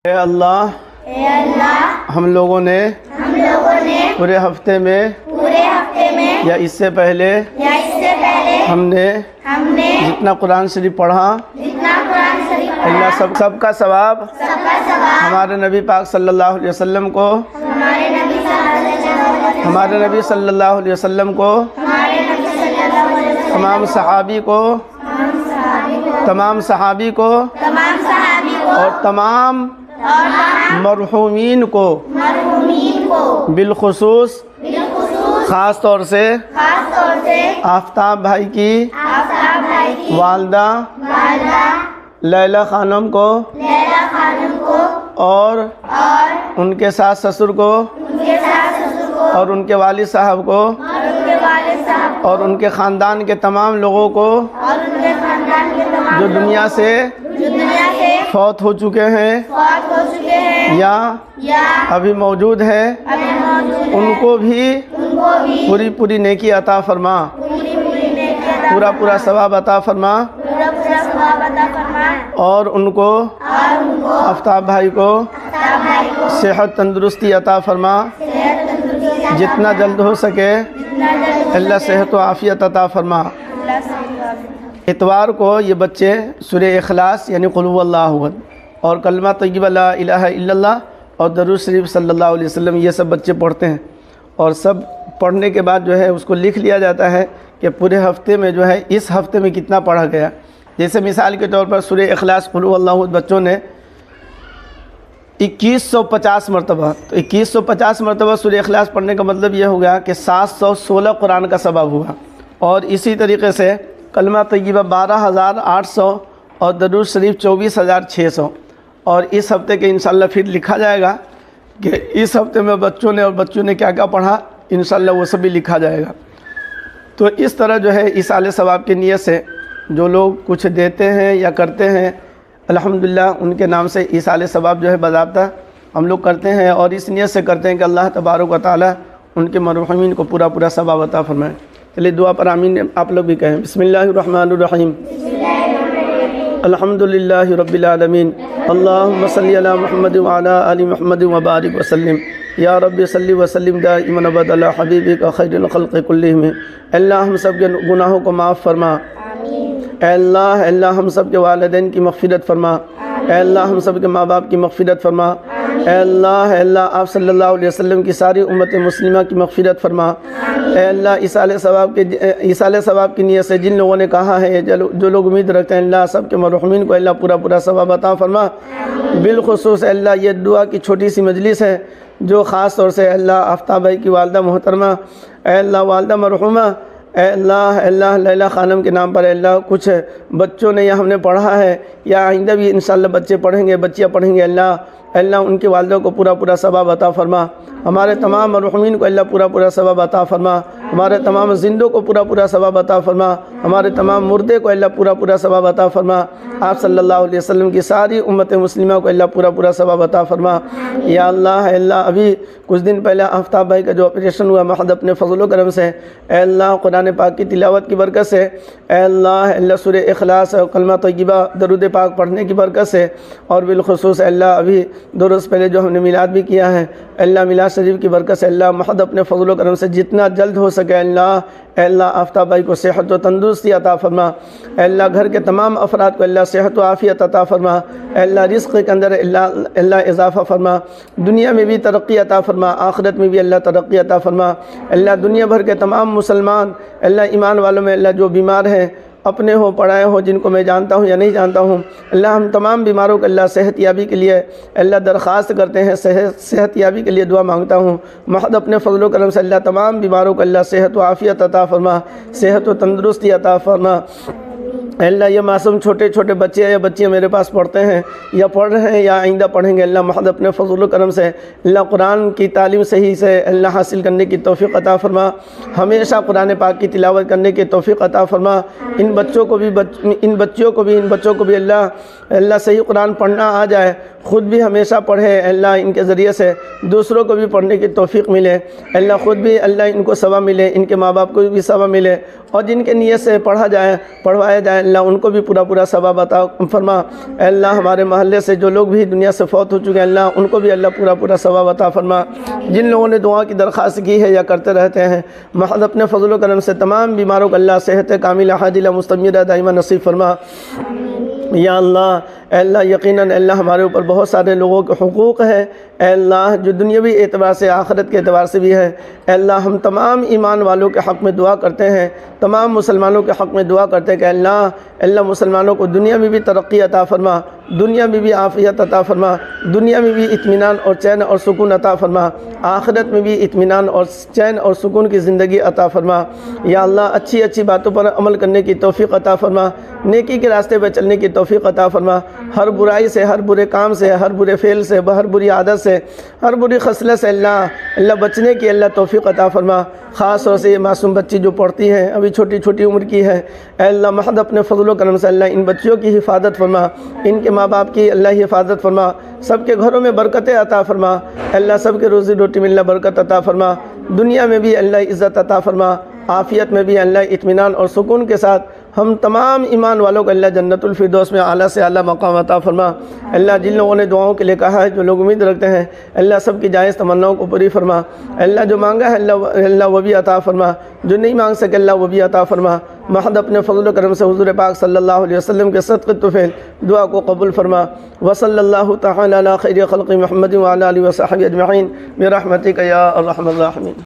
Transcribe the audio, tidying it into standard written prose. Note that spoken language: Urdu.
اے اللہ ہم لوگوں نے پورے ہفتے میں یا اس سے پہلے ہم نے جتنا قرآن شریف پڑھا اللہ سب کا ثواب ہمارے نبی پاک صلی اللہ علیہ وسلم کو تمام صحابی کو اور تمام مرحومین کو بالخصوص خاص طور سے آفتاب بھائی کی والدہ لیلہ خانم کو اور ان کے ساس سسر کو اور ان کے والد صاحب کو اور ان کے خاندان کے تمام لوگوں کو جو دنیا سے فوت ہو چکے ہیں یا ابھی موجود ہیں ان کو بھی پوری نیکی عطا فرما، پورا ثواب عطا فرما، اور ان کو آفتاب بھائی کو صحت تندرستی عطا فرما، جتنا جلد ہو سکے اللہ صحت و عافیت عطا فرما۔ اتوار کو یہ بچے سورہ اخلاص یعنی قل هو اللہ احد اور کلمہ طیبہ لا الہ الا اللہ اور درود شریف صلی اللہ علیہ وسلم یہ سب بچے پڑھتے ہیں، اور سب پڑھنے کے بعد جو ہے اس کو لکھ لیا جاتا ہے کہ پورے ہفتے میں جو ہے اس ہفتے میں کتنا پڑھا گیا۔ جیسے مثال کے طور پر سورہ اخلاص قل هو اللہ احد بچوں نے 2150 مرتبہ، تو 2150 مرتبہ سورہ اخلاص پڑھنے کا مطلب یہ ہو گیا کہ 716 قرآن کا ثواب ہوا، اور اسی طریقے سے کلمہ طیبہ 12800 اور درود شریف 24600، اور اس ہفتے کے انشاءاللہ پھر لکھا جائے گا کہ اس ہفتے میں بچوں نے کیا کیا پڑھا، انشاءاللہ وہ سب بھی لکھا جائے گا۔ تو اس طرح جو ہے ایصال ثواب کی نیت سے جو لوگ کچھ دیتے ہیں یا کرتے ہیں الحمدللہ ان کے نام سے ایصال ثواب جو ہے باضابطہ ہم لوگ کرتے ہیں، اور اس نیت سے کرتے ہیں کہ اللہ تبارک و تعالی ان کے مرحومین کو پورا ثواب عطا فرمائے۔ چلیے دعا پر آمین آپ لوگ بھی کہیں۔ بسم اللہ الرحمن الرحیم، الحمدللہ رب العالمین، اللہم صلی علی محمد وعلی آل محمد وبارک وسلم، یا رب صلی وسلم دائما ابدا علی حبیبک خیر الخلق کلہم۔ اللہ ہم سب کے گناہوں کو معاف فرما، اے اللہ ہم سب کے والدین کی مغفرت فرما، اے اللہ ہم سب کے ماں باپ کی مغفرت فرما، اے اللہ آپ صلی اللہ علیہ وسلم کی ساری امت مسلمہ کی مغفرت فرما، اے اللہ ایصال ثواب کی نیت سے جن لوگوں نے کہا ہے جو لوگ امید رکھتے ہیں اللہ سب کے مرحومین کو اللہ پورا ثواب عطا فرما۔ بالخصوص اللہ یہ دعا کی چھوٹی سی مجلس ہے جو خاص طور سے اللہ آفتاب بھائی کی والدہ محترمہ، اے اللہ والدہ مرحومہ، اے اللہ لیلہ خانم کے نام پر اے اللہ کچھ بچوں نے یا ہم نے پڑھا ہے یا آئندہ بھی انشاءاللہ بچے پڑھیں گے بچیاں پڑھیں گے، اللہ ان کے والدہ کو پورا ثواب عطا فرما، ہمارے تمام مرحومین کو اللہ پورا ثواب عطا فرما، ہمارے تمام زندوں کو پورا ثواب عطا فرما، ہمارے تمام مردے کو اللہ پورا ثواب عطا فرما، آپ صلی اللہ علیہ وسلم کی ساری امت مسلمہ کو اللہ پورا ثواب عطا فرما۔ یا اللہ ابھی کچھ دن پہلے آفتاب بھائی کا جو آپریشن ہوا محض اپنے فضل و کرم سے، اے اللہ قرآن پاک کی تلاوت کی برکت سے، اے اللہ سورہ اخلاص اور کلمہ طیبہ درود پاک پڑھنے کی برکت سے، اور بالخصوص اللہ ابھی 2 روز پہلے جو ہم نے میلاد بھی کیا ہے، اللہ میلاد شریف کی برکت سے اللہ محض اپنے فضل و کرم سے جتنا جلد ہو سکے اے اللہ آفتاب بھائی کو صحت و تندرستی عطا فرما، اے اللہ گھر کے تمام افراد کو اللہ صحت و عافیت عطا فرما، اے اللہ رزق کے اندر اللہ اضافہ فرما، دنیا میں بھی ترقی عطا فرما، آخرت میں بھی اللہ ترقی عطا فرما، اللہ دنیا بھر کے تمام مسلمان اللہ ایمان والوں میں اللہ جو بیمار ہیں اپنے ہو پڑھائے ہو جن کو میں جانتا ہوں یا نہیں جانتا ہوں، اللہ ہم تمام بیماروں کو اللہ صحت یابی کے لیے اللہ درخواست کرتے ہیں، صحت یابی کے لیے دعا مانگتا ہوں، محض اپنے فضل و کرم سے اللہ تمام بیماروں کو اللہ صحت و عافیت عطا فرما، صحت و تندرستی عطا فرما۔ اللہ یہ معصوم چھوٹے بچے یا بچیاں میرے پاس پڑھتے ہیں یا پڑھ رہے ہیں یا آئندہ پڑھیں گے، اللہ محض اپنے فضل و کرم سے اللہ قرآن کی تعلیم صحیح سے اللہ حاصل کرنے کی توفیق عطا فرما، ہمیشہ قرآن پاک کی تلاوت کرنے کی توفیق عطا فرما، ان بچوں کو بھی اللہ اللہ صحیح قرآن پڑھنا آ جائے، خود بھی ہمیشہ پڑھے اللہ، ان کے ذریعے سے دوسروں کو بھی پڑھنے کی توفیق ملے اللہ، خود بھی اللہ ان کو ثواب ملے، ان کے ماں باپ کو بھی ثواب ملے، اور جن کے نیت سے پڑھوایا جائے اللہ ان کو بھی پورا ثواب عطا فرما اللہ۔ ہمارے محلے سے جو لوگ بھی دنیا سے فوت ہو چکے ہیں اللہ ان کو بھی اللہ پورا ثواب عطا فرما۔ جن لوگوں نے دعا کی درخواست کی ہے یا کرتے رہتے ہیں، محض اپنے فضل و کرم سے تمام بیماروں کو اللہ صحت کاملہ عاجلہ مستمرہ دائمہ نصیب فرما۔ یا اللہ، اے اللہ یقیناً اللہ ہمارے اوپر بہت سارے لوگوں کے حقوق ہیں اے اللہ، جو دنیاوی اعتبار سے آخرت کے اعتبار سے بھی ہے اے اللہ۔ ہم تمام ایمان والوں کے حق میں دعا کرتے ہیں، تمام مسلمانوں کے حق میں دعا کرتے ہیں کہ اللہ مسلمانوں کو دنیا میں بھی ترقی عطا فرما، دنیا میں بھی عافیت عطا فرما، دنیا میں بھی اطمینان اور چین اور سکون عطا فرما، آخرت میں بھی اطمینان اور چین اور سکون کی زندگی عطا فرما۔ یا اللہ اچھی باتوں پر عمل کرنے کی توفیق عطا فرما، نیکی کے راستے پہ چلنے کی توفیق عطا فرما، ہر برائی سے، ہر برے کام سے، ہر برے فعل سے، ہر بری عادت سے، ہر بری خصلت سے اللہ بچنے کی اللہ توفیق عطا فرما۔ خاص طور سے یہ معصوم بچی جو پڑھتی ہیں ابھی چھوٹی عمر کی ہے اے اللہ، محض اپنے فضل و کرم سے اللہ ان بچیوں کی حفاظت فرما، ان کے ماں باپ کی اللہ حفاظت فرما، سب کے گھروں میں برکتیں عطا فرما اے اللہ، سب کے روزی روٹی میں اللہ برکت عطا فرما، دنیا میں بھی اللہ عزت عطا فرما، عافیت میں بھی اللہ اطمینان اور سکون کے ساتھ ہم تمام ایمان والوں کو اللہ جنت الفردوس میں اعلیٰ سے اعلیٰ مقام عطا فرما۔ اللہ جن لوگوں نے دعاؤں کے لیے کہا ہے، جو لوگ امید رکھتے ہیں اللہ سب کی جائز تمناؤں کو پوری فرما۔ اللہ جو مانگا ہے اللہ وہ بھی عطا فرما، جو نہیں مانگ سکے اللہ وہ بھی عطا فرما۔ محض اپنے فضل و کرم سے حضور پاک صلی اللہ علیہ وسلم کے صدقے طفیل دعا کو قبول فرما۔ وصلی اللہ تعالی علی خیر خلق محمد وعلی آلہ وصحبہ اجمعین برحمتک یا ارحم الراحمین۔